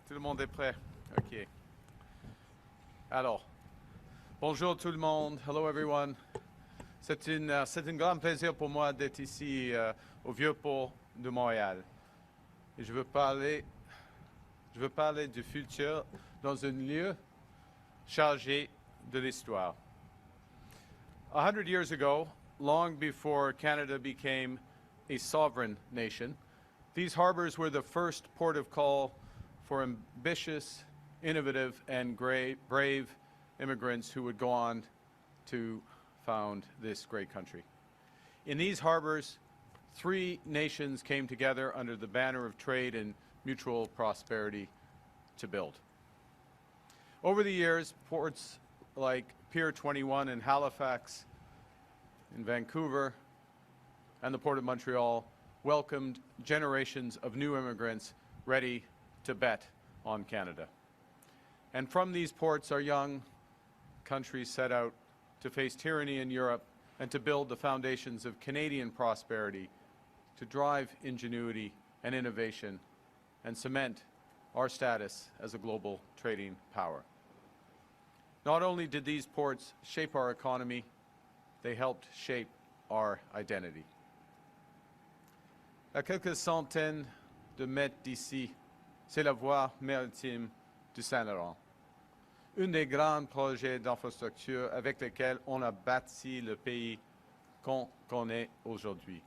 Tout le monde est prêt? OK. Alors, bonjour tout le monde. Hello everyone. C'est un grand plaisir pour moi d'être ici au Vieux-Port de Montréal. Et je veux parler du futur dans un lieu chargé de l'histoire. 100 years ago, long before Canada became a sovereign nation, these harbors were the first port of call for ambitious, innovative, and brave immigrants who would go on to found this great country. In these harbors, three nations came together under the banner of trade and mutual prosperity to build. Over the years, ports like Pier 21 in Halifax, in Vancouver, and the Port of Montreal welcomed generations of new immigrants ready to bet on Canada. And from these ports, our young countries set out to face tyranny in Europe and to build the foundations of Canadian prosperity, to drive ingenuity and innovation, and cement our status as a global trading power. Not only did these ports shape our economy, they helped shape our identity. À quelques centaines de mètres d'ici, c'est la voie maritime du Saint-Laurent. Un des grands projets d'infrastructure avec lesquels on a bâti le pays qu'on connaît aujourd'hui.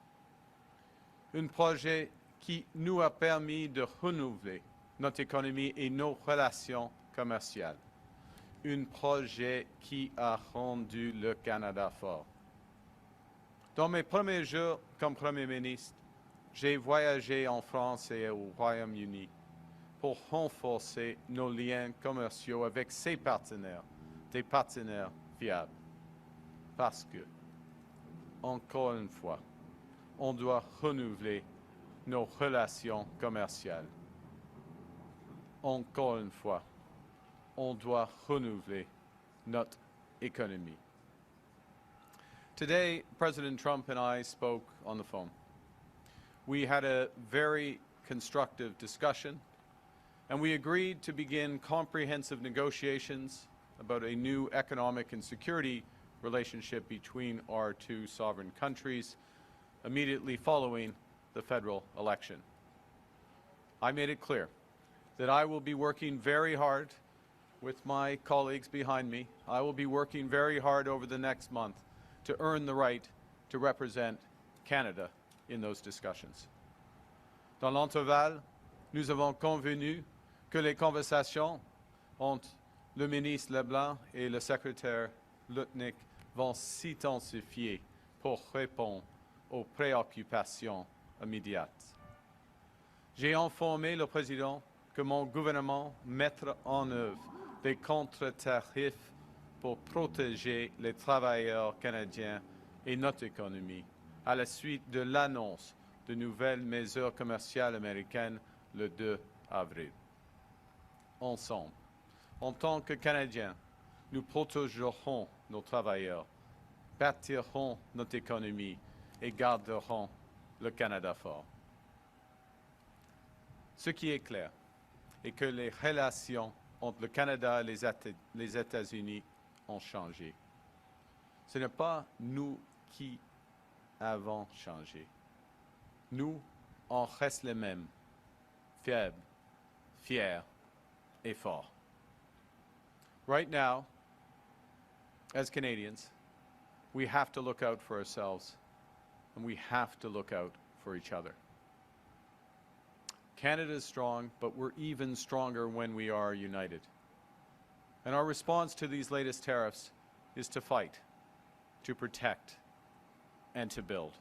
Un projet qui nous a permis de renouveler notre économie et nos relations commerciales. Un projet qui a rendu le Canada fort. Dans mes premiers jours comme Premier ministre, j'ai voyagé en France et au Royaume-Uni pour renforcer nos liens commerciaux avec ses partenaires, des partenaires fiables. Parce que, encore une fois, on doit renouveler nos relations commerciales. Encore une fois, on doit renouveler notre économie. Today, President Trump and I spoke on the phone. We had a very constructive discussion, and we agreed to begin comprehensive negotiations about a new economic and security relationship between our two sovereign countries immediately following the federal election. I made it clear that I will be working very hard with my colleagues behind me. I will be working very hard over the next month to earn the right to represent Canada in those discussions. Dans l'intervalle, nous avons convenu que les conversations entre le ministre Leblanc et le secrétaire Lutnick vont s'intensifier pour répondre aux préoccupations immédiates. J'ai informé le président que mon gouvernement mettra en œuvre des contre-tarifs pour protéger les travailleurs canadiens et notre économie à la suite de l'annonce de nouvelles mesures commerciales américaines le 2 avril. Ensemble, en tant que Canadiens, nous protégerons nos travailleurs, bâtirons notre économie et garderons le Canada fort. Ce qui est clair est que les relations entre le Canada et les États-Unis ont changé. Ce n'est pas nous qui avons changé. Nous, on reste les mêmes, faibles, fiers et forts. Right now, as Canadians, we have to look out for ourselves and we have to look out for each other. Canada is strong, but we're even stronger when we are united. And our response to these latest tariffs is to fight, to protect, and to build.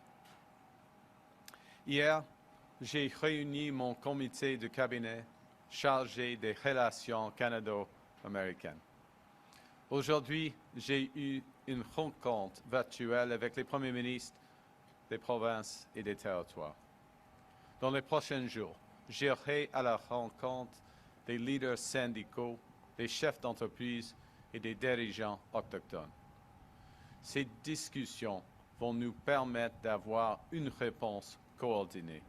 Hier, j'ai réuni mon comité de cabinet chargé des relations canado-américaines. Aujourd'hui, j'ai eu une rencontre virtuelle avec les premiers ministres des provinces et des territoires. Dans les prochains jours, j'irai à la rencontre des leaders syndicaux, des chefs d'entreprise et des dirigeants autochtones. Ces discussions vont nous permettre d'avoir une réponse coordonnée.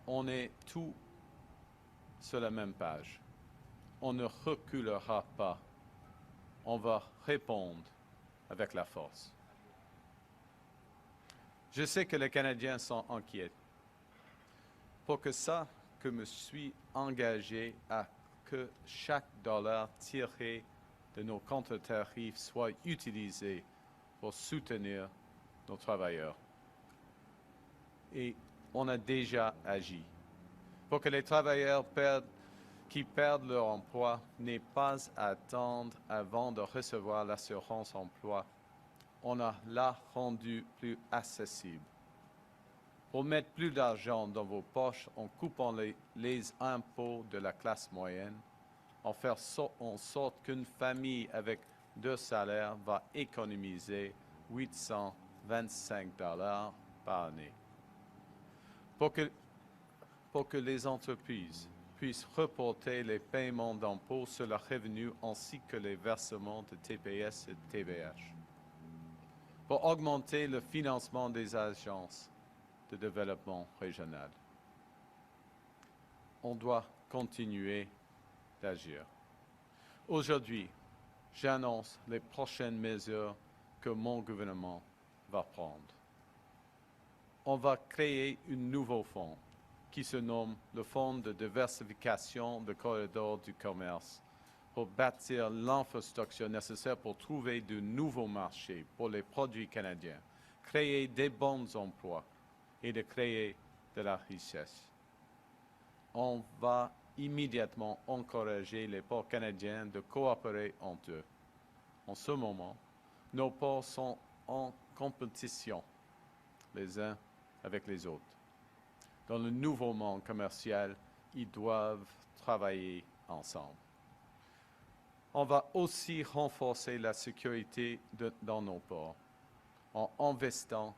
On est tous sur la même page. On ne reculera pas. On va répondre avec la force. Je sais que les Canadiens sont inquiets. Pour que ça, que me suis engagé à que chaque dollar tiré de nos contre-tarifs soit utilisé pour soutenir nos travailleurs. Et on a déjà agi. Pour que les travailleurs qui perdent leur emploi n'aient pas à attendre avant de recevoir l'assurance emploi, on a là rendu plus accessible. Pour mettre plus d'argent dans vos poches en coupant les impôts de la classe moyenne, en faire en sorte qu'une famille avec 2 salaires va économiser 825 $ par année. Pour que les entreprises puissent reporter les paiements d'impôts sur leurs revenus ainsi que les versements de TPS et de TVH. Pour augmenter le financement des agences de développement régional. On doit continuer d'agir. Aujourd'hui, j'annonce les prochaines mesures que mon gouvernement va prendre. On va créer un nouveau fonds qui se nomme le Fonds de diversification de corridors du commerce pour bâtir l'infrastructure nécessaire pour trouver de nouveaux marchés pour les produits canadiens, créer des bons emplois et de créer de la richesse. On va immédiatement encourager les ports canadiens de coopérer entre eux. En ce moment, nos ports sont en compétition les uns avec les autres. Dans le nouveau monde commercial, ils doivent travailler ensemble. On va aussi renforcer la sécurité dans nos ports en investissant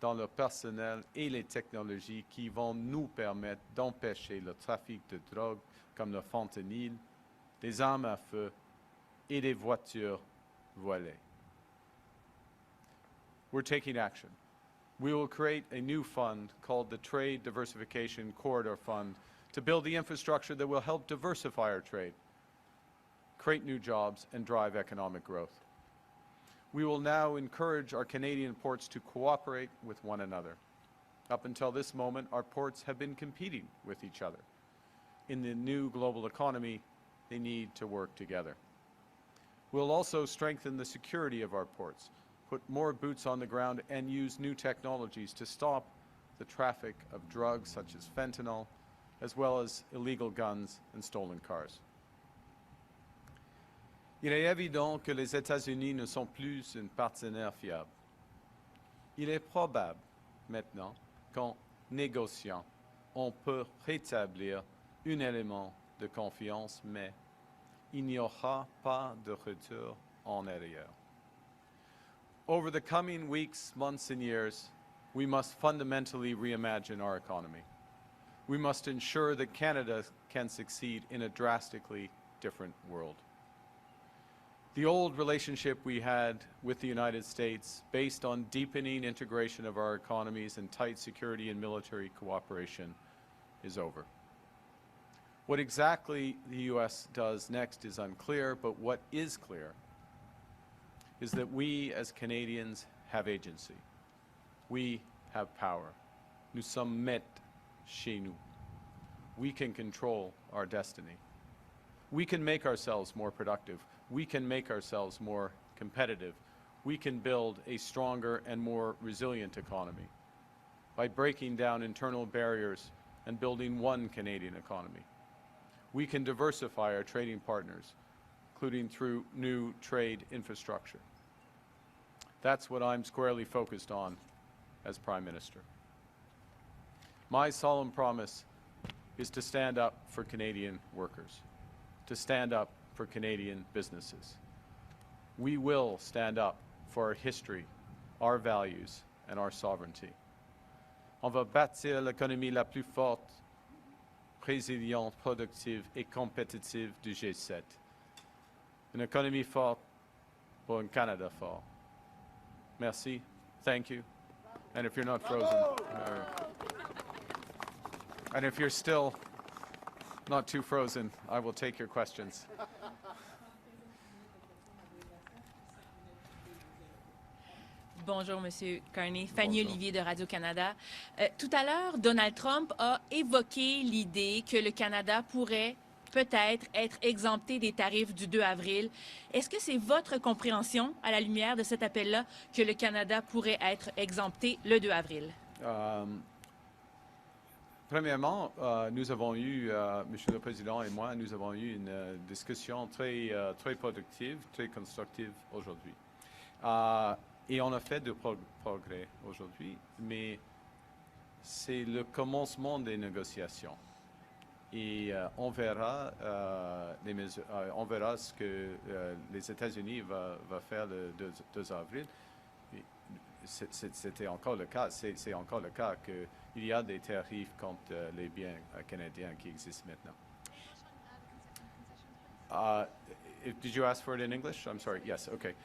dans le personnel et les technologies qui vont nous permettre d'empêcher le trafic de drogue comme le fentanyl, des armes à feu et des voitures volées. We're taking action. We will create a new fund called the Trade Diversification Corridor Fund to build the infrastructure that will help diversify our trade, create new jobs, and drive economic growth. We will now encourage our Canadian ports to cooperate with one another. Up until this moment, our ports have been competing with each other. In the new global economy, they need to work together. We'll also strengthen the security of our ports, put more boots on the ground, and use new technologies to stop the traffic of drugs such as fentanyl, as well as illegal guns and stolen cars. Il est évident que les États-Unis ne sont plus un partenaire fiable. Il est probable maintenant qu'en négociant, on peut rétablir un élément de confiance, mais il n'y aura pas de retour en arrière. Over the coming weeks, months, and years, we must fundamentally reimagine our economy. We must ensure that Canada can succeed in a drastically different world. The old relationship we had with the United States, based on deepening integration of our economies and tight security and military cooperation, is over. What exactly the U.S. does next is unclear, but what is clear is that we as Canadians have agency. We have power. Nous sommes maîtres chez nous. We can control our destiny. We can make ourselves more productive. We can make ourselves more competitive. We can build a stronger and more resilient economy by breaking down internal barriers and building one Canadian economy. We can diversify our trading partners, including through new trade infrastructure. That's what I'm squarely focused on as Prime Minister. My solemn promise is to stand up for Canadian workers, to stand up for Canadian businesses. We will stand up for our history, our values, and our sovereignty. On va bâtir l'économie la plus forte, résiliente, productive et compétitive du G7. Une économie forte pour un Canada fort. Merci. Thank you. And if you're not frozen, and if you're still not too frozen, I will take your questions. Bonjour, Monsieur Carney. Fanny Olivier de Radio-Canada. Tout à l'heure, Donald Trump a évoqué l'idée que le Canada pourrait peut-être être exempté des tarifs du 2 avril. Est-ce que c'est votre compréhension, à la lumière de cet appel-là, que le Canada pourrait être exempté le 2 avril? Premièrement, nous avons eu, Monsieur le Président et moi, nous avons eu une discussion très productive, très constructive aujourd'hui. Et on a fait du progrès aujourd'hui, mais c'est le commencement des négociations. Et on verra on verra ce que les États-Unis va faire le 2 avril. C'était encore le cas. C'est encore le cas qu'il y a des tarifs contre les biens canadiens qui existent maintenant. Did you ask for it in English? I'm sorry. Yes. Okay.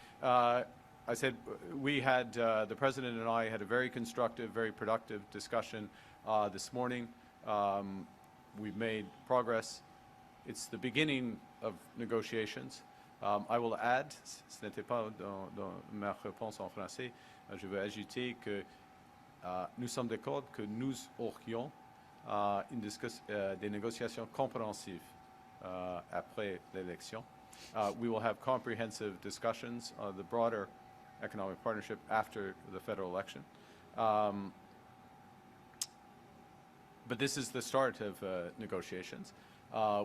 I said we had the president and I had a very constructive, very productive discussion this morning. We've made progress. It's the beginning of negotiations. I will add, ce n'était pas dans ma réponse en français, je veux ajouter que nous sommes d'accord que nous aurions des négociations compréhensives après l'élection. We will have comprehensive discussions on the broader economic partnership after the federal election. But this is the start of negotiations.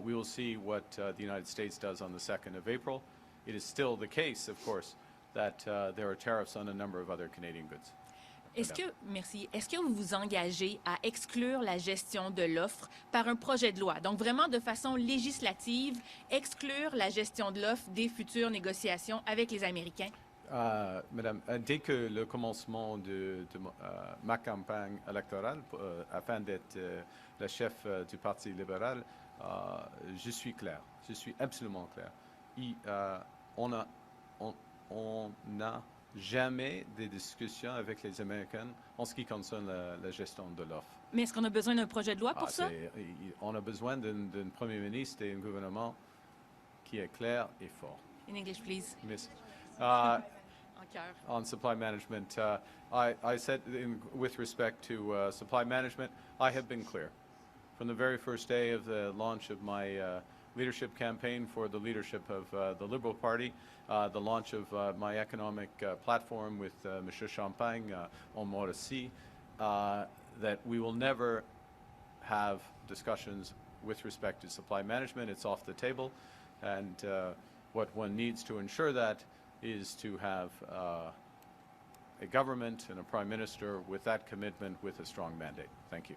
We will see what the United States does on the 2nd of April. It is still the case, of course, that there are tariffs on a number of other Canadian goods. Est-ce que vous vous engagez à exclure la gestion de l'offre par un projet de loi? Donc, vraiment, de façon législative, exclure la gestion de l'offre des futures négociations avec les Américains? Madame, dès que le commencement de ma campagne électorale, afin d'être le chef du Parti libéral, je suis clair. Je suis absolument clair. On n'a jamais des discussions avec les Américains en ce qui concerne la gestion de l'offre. Mais est-ce qu'on a besoin d'un projet de loi pour ça? On a besoin d'un Premier ministre et un gouvernement qui est clair et fort. In English, please. Miss, on supply management, I said with respect to supply management, I have been clear. From the very first day of the launch of my leadership campaign for the leadership of the Liberal Party, the launch of my economic platform with Monsieur Champagne on Mauricie, that we will never have discussions with respect to supply management. It's off the table, and what one needs to ensure that is to have a government and a prime minister with that commitment with a strong mandate. Thank you.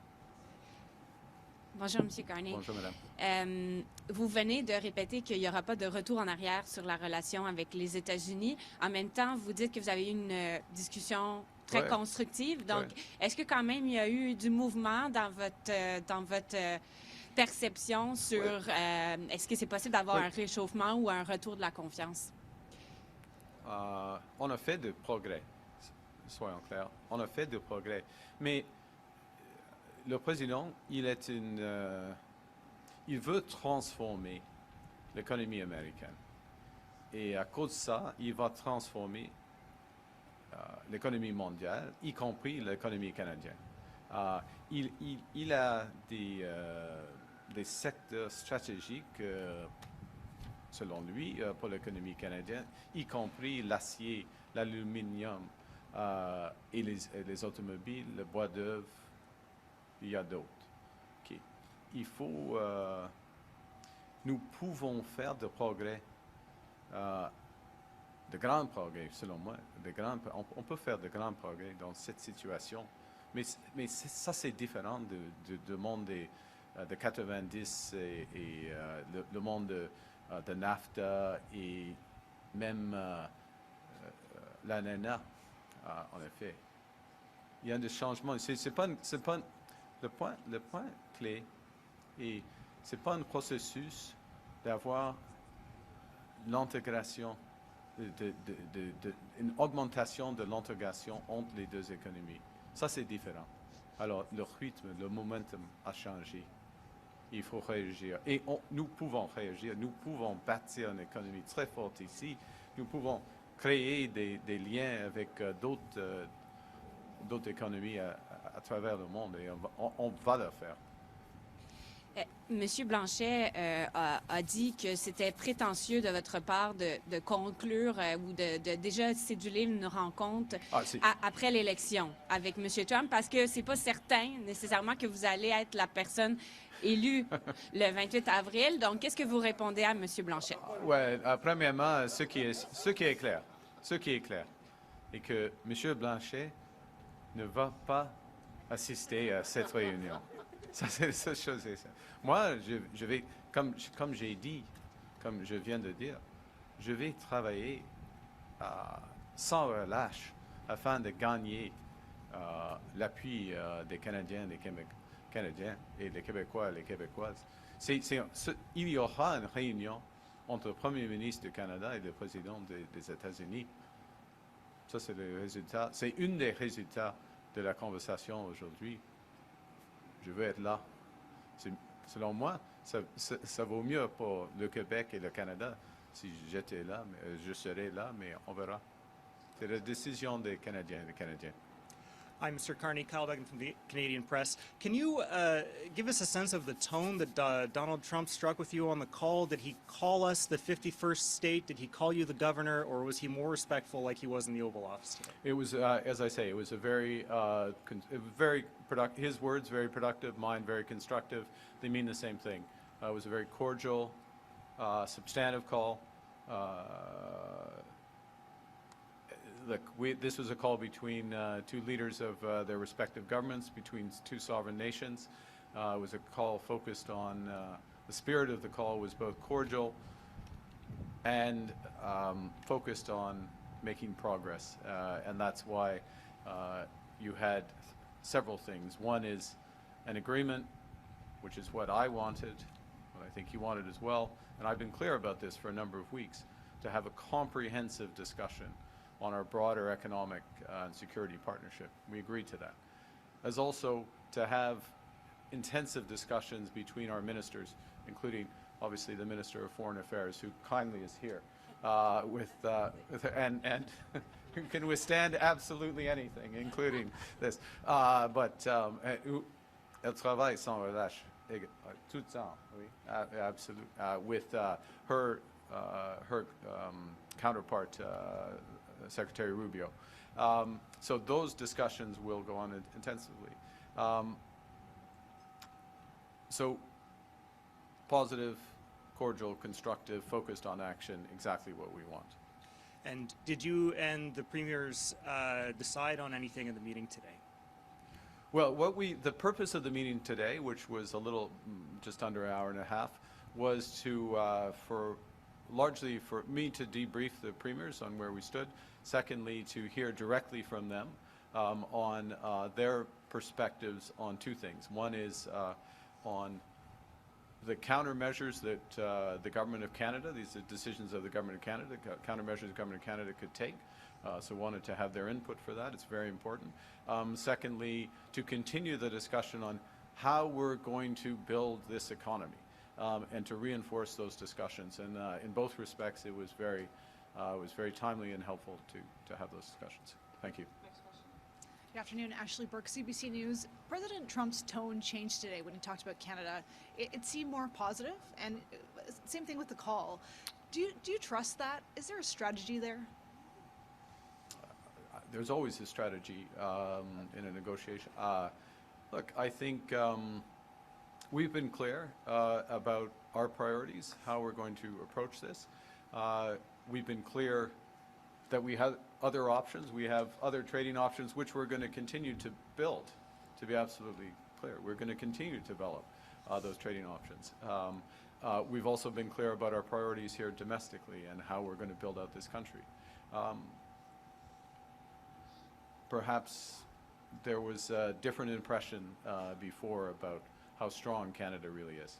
Bonjour, M. Carney. Bonjour, Madame. Vous venez de répéter qu'il n'y aura pas de retour en arrière sur la relation avec les États-Unis. En même temps, vous dites que vous avez eu une discussion très constructive. Donc, est-ce que quand même il y a eu du mouvement dans votre perception sur est-ce que c'est possible d'avoir un réchauffement ou un retour de la confiance? On a fait de progrès, soyons clairs. On a fait de progrès. Mais le président, il veut transformer l'économie américaine. Et à cause de ça, il va transformer l'économie mondiale, y compris l'économie canadienne. Il a des secteurs stratégiques, selon lui, pour l'économie canadienne, y compris l'acier, l'aluminium et les automobiles, le bois d'œuvre. Il y a d'autres. Okay. Nous pouvons faire de progrès, de grands progrès, selon moi. On peut faire de grands progrès dans cette situation. Mais ça, c'est différent du monde de 90 et le monde de NAFTA et même l'ANANA, en effet. Il y a des changements. Le point clé, et ce n'est pas un processus d'avoir l'intégration, une augmentation de l'intégration entre les deux économies. Ça, c'est différent. Alors, le rythme, le momentum a changé. il faut réagir. Et nous pouvons réagir, nous pouvons bâtir une économie très forte ici, nous pouvons créer des liens avec d'autres économies à travers le monde et on va le faire. Monsieur Blanchet a dit que c'était prétentieux de votre part de conclure ou de déjà céduler une rencontre après l'élection avec Monsieur Trump parce que c'est pas certain nécessairement que vous allez être la personne élue le 28 avril. Donc, qu'est-ce que vous répondez à Monsieur Blanchet? Ouais, premièrement, ce qui est clair est que Monsieur Blanchet ne va pas assister à cette réunion. Ça, c'est la seule chose. Moi, je vais, comme j'ai dit, comme je viens de dire, je vais travailler sans relâche afin de gagner l'appui des Canadiens, des Canadiens et des Québécois et des Québécoises. Il y aura une réunion entre le Premier ministre du Canada et le Président des États-Unis. Ça, c'est le résultat. C'est un des résultats de la conversation aujourd'hui. Je veux être là. Selon moi, ça vaut mieux pour le Québec et le Canada si j'étais là, je serais là, mais on verra. C'est la décision des Canadiens et des Canadiens. Hi, Mr. Carney, Kyle Duggan from the Canadian Press. Can you give us a sense of the tone that Donald Trump struck with you on the call? Did he call us the 51st state? Did he call you the governor? Or was he more respectful like he was in the Oval Office today? It was, as I say, it was a very productive, his words very productive, mine very constructive. They mean the same thing. It was a very cordial, substantive call. Look, this was a call between two leaders of their respective governments, between two sovereign nations. It was a call focused on, the spirit of the call was both cordial and focused on making progress. And that's why you had several things. One is an agreement, which is what I wanted, what I think he wanted as well. And I've been clear about this for a number of weeks, to have a comprehensive discussion on our broader economic and security partnership. We agreed to that. As also to have intensive discussions between our ministers, including obviously the Minister of Foreign Affairs, who kindly is here, and who can withstand absolutely anything, including this. Elle travaille sans relâche, tout le temps, oui, absolutely, with her counterpart, Secretary Rubio. So those discussions will go on intensively. So positive, cordial, constructive, focused on action, exactly what we want. And did you and the premiers decide on anything in the meeting today? Well, the purpose of the meeting today, which was a little, just under an hour and a half, was to, largely for me to debrief the premiers on where we stood. Secondly, to hear directly from them on their perspectives on two things. One is on the countermeasures that the Government of Canada, these are decisions of the Government of Canada, countermeasures the Government of Canada could take. So wanted to have their input for that. It's very important. Secondly, to continue the discussion on how we're going to build this economy and to reinforce those discussions. And in both respects, it was very timely and helpful to have those discussions. Thank you. Good afternoon, Ashley Burke, CBC News. President Trump's tone changed today when he talked about Canada. It seemed more positive, and same thing with the call. Do you trust that? Is there a strategy there? There's always a strategy in a negotiation. Look, I think we've been clear about our priorities, how we're going to approach this. We've been clear that we have other options. We have other trading options, which we're going to continue to build, to be absolutely clear. We're going to continue to develop those trading options. We've also been clear about our priorities here domestically and how we're going to build out this country. Perhaps there was a different impression before about how strong Canada really is.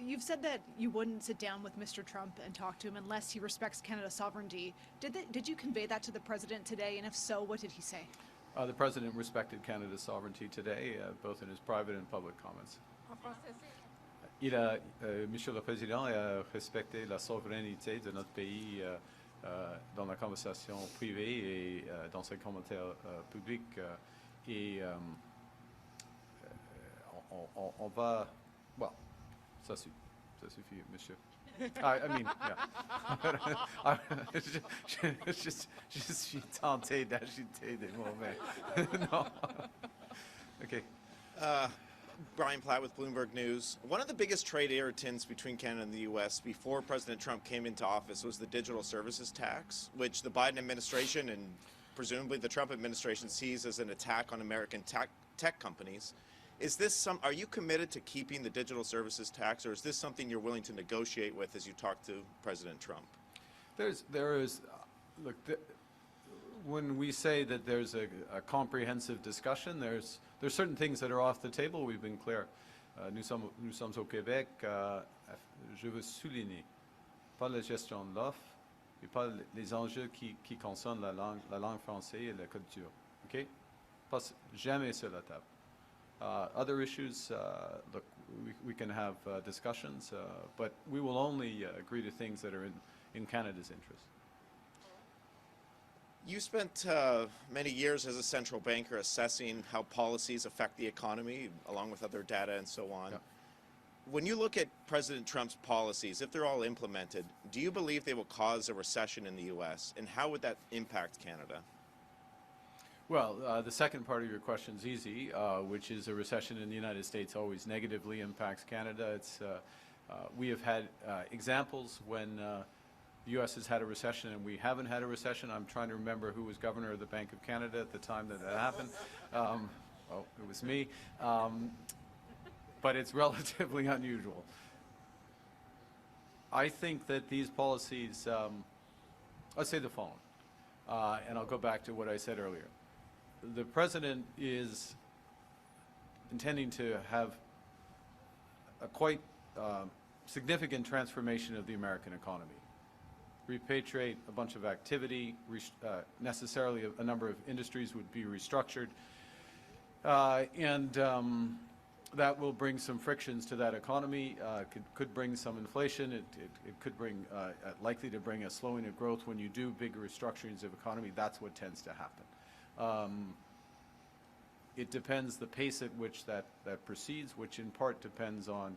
You've said that you wouldn't sit down with Mr. Trump and talk to him unless he respects Canada's sovereignty. Did you convey that to the president today? And if so, what did he say? The president respected Canada's sovereignty today, both in his private and public comments. Monsieur le Président a respecté la souveraineté de notre pays dans la conversation privée et dans ses commentaires publics. Et on va... Bon, ça suffit, monsieur. I mean, yeah. je suis tenté d'ajouter des mots, mais non. OK. Brian Platt with Bloomberg News. One of the biggest trade irritants between Canada and the U.S. before President Trump came into office was the digital services tax, which the Biden administration and presumably the Trump administration sees as an attack on American tech companies. Are you committed to keeping the digital services tax, or is this something you're willing to negotiate with as you talk to President Trump? When we say that there's a comprehensive discussion, there's certain things that are off the table. We've been clear. Nous sommes au Québec. Je veux souligner, pas la gestion de l'offre, et pas les enjeux qui concernent la langue française et la culture. OK? Pas jamais sur la table. Other issues, look, we can have discussions, but we will only agree to things that are in Canada's interest. You spent many years as a central banker assessing how policies affect the economy, along with other data and so on. Yeah. When you look at President Trump's policies, if they're all implemented, do you believe they will cause a recession in the U.S., and how would that impact Canada? Well, the second part of your question is easy, which is a recession in the United States always negatively impacts Canada. We have had examples when the U.S. has had a recession and we haven't had a recession. I'm trying to remember who was governor of the Bank of Canada at the time that happened. It was me. But it's relatively unusual. I think that these policies, let's say the following, and I'll go back to what I said earlier. The president is intending to have a quite significant transformation of the American economy. Repatriate a bunch of activity, necessarily a number of industries would be restructured, and that will bring some frictions to that economy, could bring some inflation, it could bring, likely to bring a slowing of growth. When you do big restructurings of economy, that's what tends to happen. It depends the pace at which that proceeds, which in part depends on,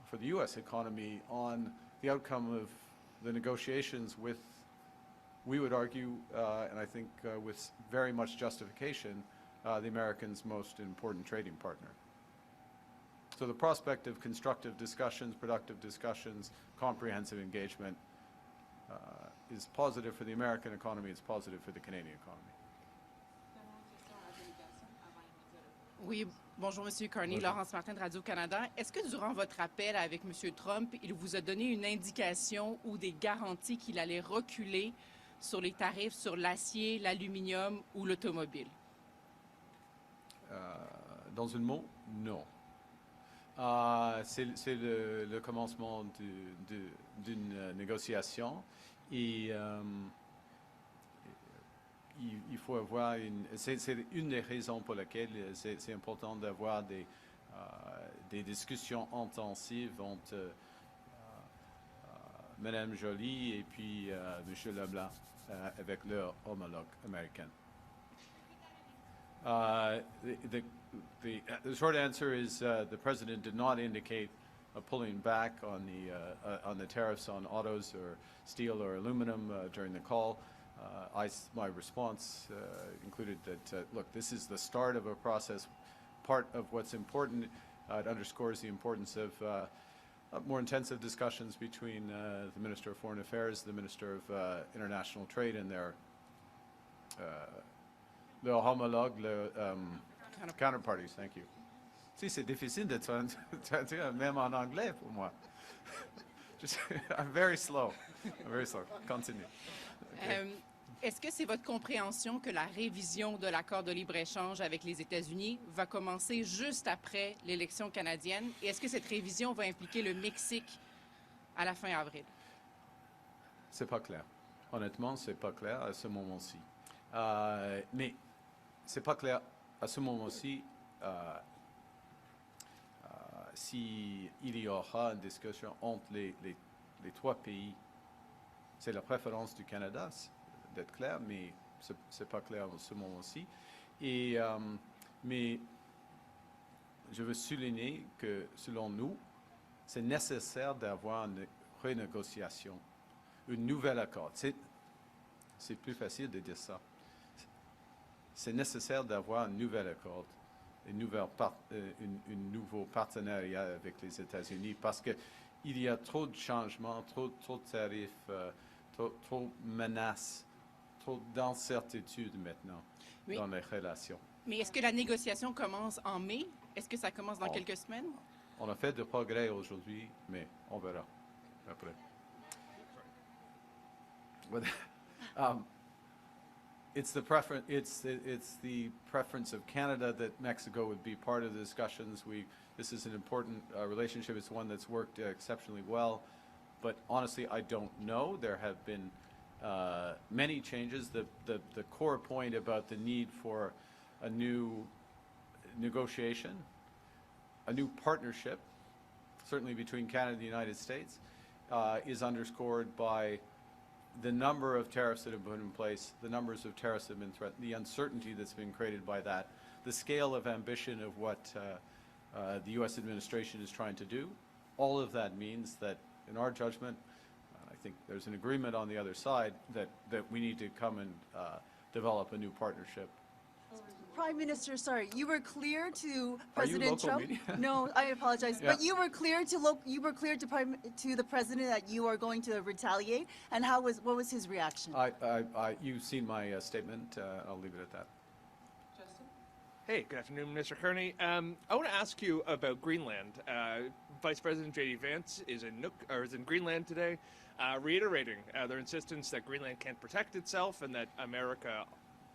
for the U.S. economy, on the outcome of the negotiations with, we would argue, and I think with very much justification, the Americans' most important trading partner. So the prospect of constructive discussions, productive discussions, comprehensive engagement is positive for the American economy, it's positive for the Canadian economy. Oui, bonjour Monsieur Carney, Bonjour. Laurence Martin de Radio-Canada. Est-ce que durant votre appel avec Monsieur Trump, il vous a donné une indication ou des garanties qu'il allait reculer sur les tarifs sur l'acier, l'aluminium ou l'automobile? Dans un mot, non. C'est le commencement d'une négociation et il faut avoir c'est une des raisons pour lesquelles c'est important d'avoir des discussions intensives entre Mme Joly et puis M. Leblanc avec leur homologue américain. The short answer is the president did not indicate a pulling back on the tariffs on autos or steel or aluminum during the call. My response included that, look, this is the start of a process. Part of what's important, it underscores the importance of more intensive discussions between the Minister of Foreign Affairs, the Minister of International Trade, and their homologue, counterparties. Thank you. Si, c'est difficile de traduire même en anglais pour moi. I'm very slow. Continue. Okay. Est-ce que c'est votre compréhension que la révision de l'accord de libre-échange avec les États-Unis va commencer juste après l'élection canadienne? Et est-ce que cette révision va impliquer le Mexique à la fin avril? C'est pas clair. Honnêtement, c'est pas clair à ce moment-ci. Mais c'est pas clair à ce moment-ci, s'il y aura une discussion entre les trois pays, c'est la préférence du Canada d'être clair, mais c'est pas clair à ce moment-ci. Mais je veux souligner que, selon nous, c'est nécessaire d'avoir une renégociation, un nouvel accord. C'est plus facile de dire ça. C'est nécessaire d'avoir un nouvel accord, un nouveau partenariat avec les États-Unis parce qu'il y a trop de changements, trop de tarifs, trop de menaces, trop d'incertitudes maintenant dans les relations. Mais est-ce que la négociation commence en mai? Est-ce que ça commence dans quelques semaines? On a fait de progrès aujourd'hui, mais on verra après. It's the preference. It's the preference of Canada that Mexico would be part of the discussions. This is an important relationship. It's one that's worked exceptionally well. But honestly, I don't know. There have been many changes. The core point about the need for a new negotiation, a new partnership, certainly between Canada and the United States, is underscored by the number of tariffs that have been put in place, the numbers of tariffs that have been threatened, the uncertainty that's been created by that, the scale of ambition of what the U.S. administration is trying to do. All of that means that, in our judgment, I think there's an agreement on the other side that we need to come and develop a new partnership. Prime Minister, sorry, you were clear to President Trump. Media? No, I apologize, Yeah. but you were clear to the president that you are going to retaliate. And what was his reaction? You've seen my statement. I'll leave it at that. Hey, good afternoon, Mr. Carney. I want to ask you about Greenland. Vice President J.D. Vance is in Greenland today, reiterating their insistence that Greenland can't protect itself and that America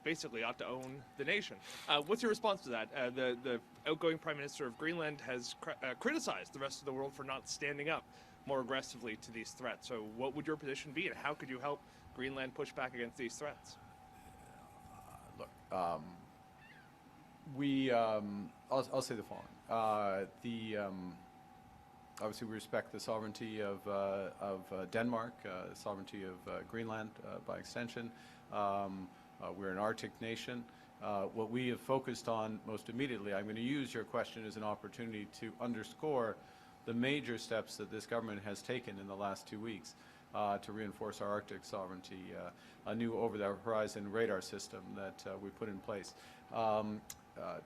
basically ought to own the nation. What's your response to that? The outgoing Prime Minister of Greenland has criticized the rest of the world for not standing up more aggressively to these threats. So what would your position be, and how could you help Greenland push back against these threats? Look, I'll say the following. Obviously, we respect the sovereignty of Denmark, the sovereignty of Greenland by extension. We're an Arctic nation. What we have focused on most immediately, I'm going to use your question as an opportunity to underscore the major steps that this government has taken in the last 2 weeks to reinforce our Arctic sovereignty, a new over-the-horizon radar system that we put in place.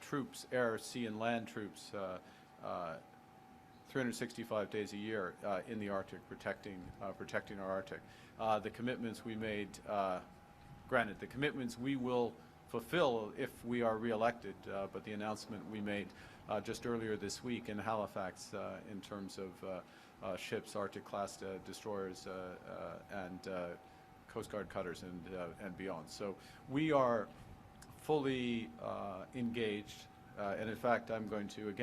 Troops, air, sea, and land troops, 365 days a year in the Arctic, protecting our Arctic. The commitments we made, granted, the commitments we will fulfill if we are reelected, but the announcement we made just earlier this week in Halifax in terms of ships, Arctic-class destroyers, and Coast Guard cutters and beyond. So we are fully engaged, and in fact, I'm going to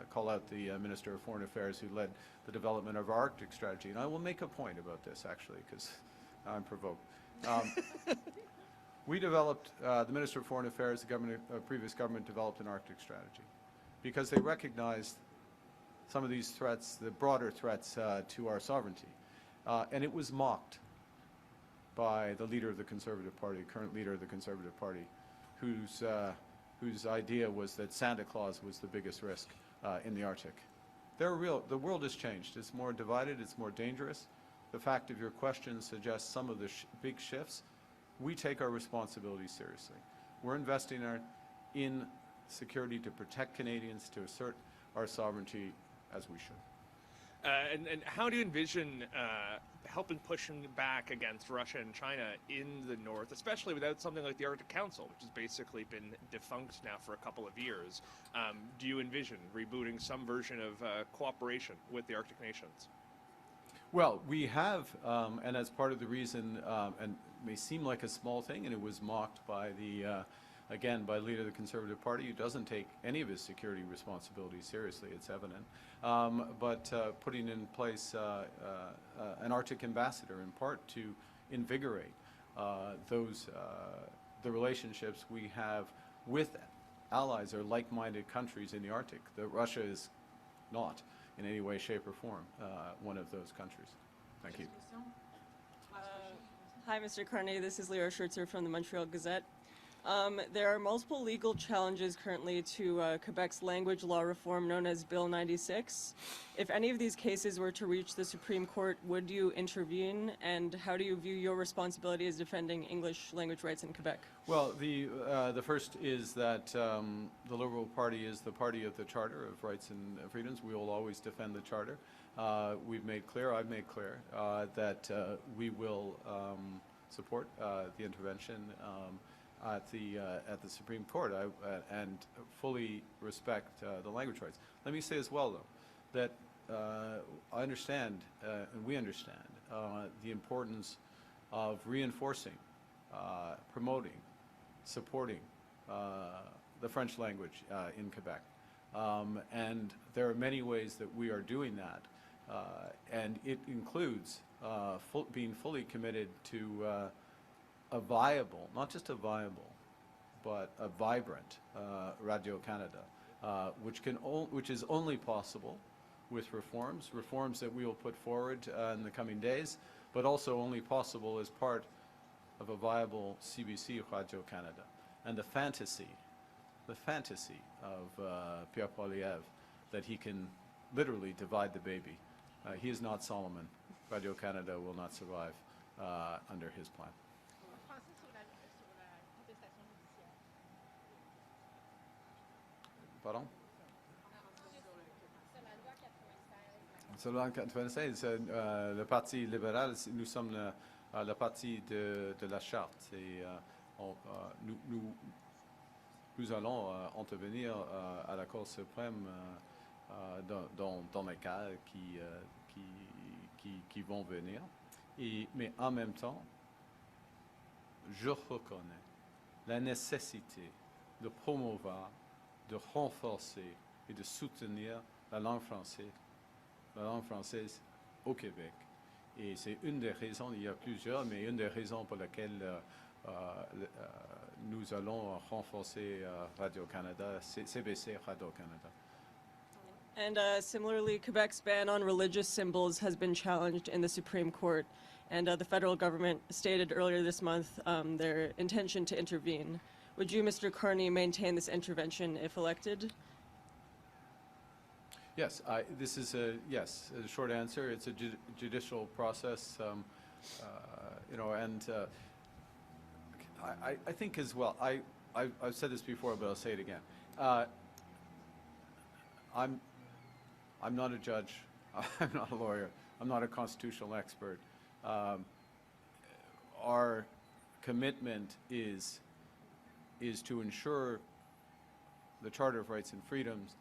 call out the Minister of Foreign Affairs who led the development of our Arctic strategy, and I will make a point about this actually, because I'm provoked. We developed, the Minister of Foreign Affairs, the previous government developed an Arctic strategy because they recognized some of these threats, the broader threats to our sovereignty, and it was mocked by the leader of the Conservative Party, current leader of the Conservative Party, whose idea was that Santa Claus was the biggest risk in the Arctic. The world has changed. It's more divided. It's more dangerous. The fact of your question suggests some of the big shifts. We take our responsibility seriously. We're investing in security to protect Canadians, to assert our sovereignty as we should. And how do you envision helping pushing back against Russia and China in the north, especially without something like the Arctic Council, which has basically been defunct now for a couple of years? Do you envision rebooting some version of cooperation with the Arctic nations? Well, we have, and as part of the reason, and it may seem like a small thing, and it was mocked by again, by the leader of the Conservative Party, who doesn't take any of his security responsibilities seriously, it's evident, but putting in place an Arctic ambassador, in part to invigorate the relationships we have with allies are like-minded countries in the Arctic. That Russia is not, in any way, shape, or form, one of those countries. Thank you. Hi, Mr. Carney. This is Leora Schertzer from the Montreal Gazette. There are multiple legal challenges currently to Quebec's language law reform known as Bill 96. If any of these cases were to reach the Supreme Court, would you intervene? And how do you view your responsibility as defending English language rights in Quebec? Well, the first is that the Liberal Party is the party of the Charter of Rights and Freedoms. We will always defend the Charter. We've made clear, I've made clear, that we will support the intervention at the Supreme Court and fully respect the language rights. Let me say as well, though, that I understand and we understand the importance of reinforcing, promoting, supporting the French language in Quebec. And there are many ways that we are doing that, and it includes being fully committed to a viable, not just a viable, but a vibrant Radio-Canada, which is only possible with reforms that we will put forward in the coming days, but also only possible as part of a viable CBC Radio-Canada. And the fantasy of Pierre Poilievre that he can literally divide the baby. He is not Solomon. Radio-Canada will not survive under his plan. Pardon? Sur la loi 96, le Parti libéral, nous sommes le parti de la charte et nous allons intervenir à la Cour suprême dans les cas qui vont venir. Mais en même temps, je reconnais la nécessité de promouvoir, de renforcer et de soutenir la langue française au Québec. Et c'est une des raisons, il y a plusieurs, mais une des raisons pour lesquelles nous allons renforcer Radio-Canada, CBC Radio-Canada. And similarly, Quebec's ban on religious symbols has been challenged in the Supreme Court, and the federal government stated earlier this month their intention to intervene. Would you, Mr. Carney, maintain this intervention if elected? Yes, this is a short answer. It's a judicial process, and I think as well. I've said this before, but I'll say it again. I'm not a judge. I'm not a lawyer. I'm not a constitutional expert. Our commitment is to ensure the Charter of Rights and Freedoms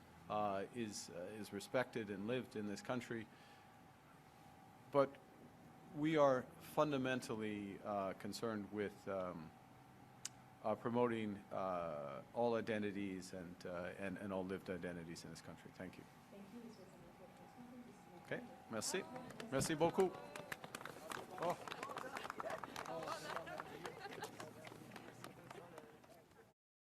is respected and lived in this country. But we are fundamentally concerned with promoting all identities and all lived identities in this country. Thank you. Okay, merci. Merci beaucoup. Oh.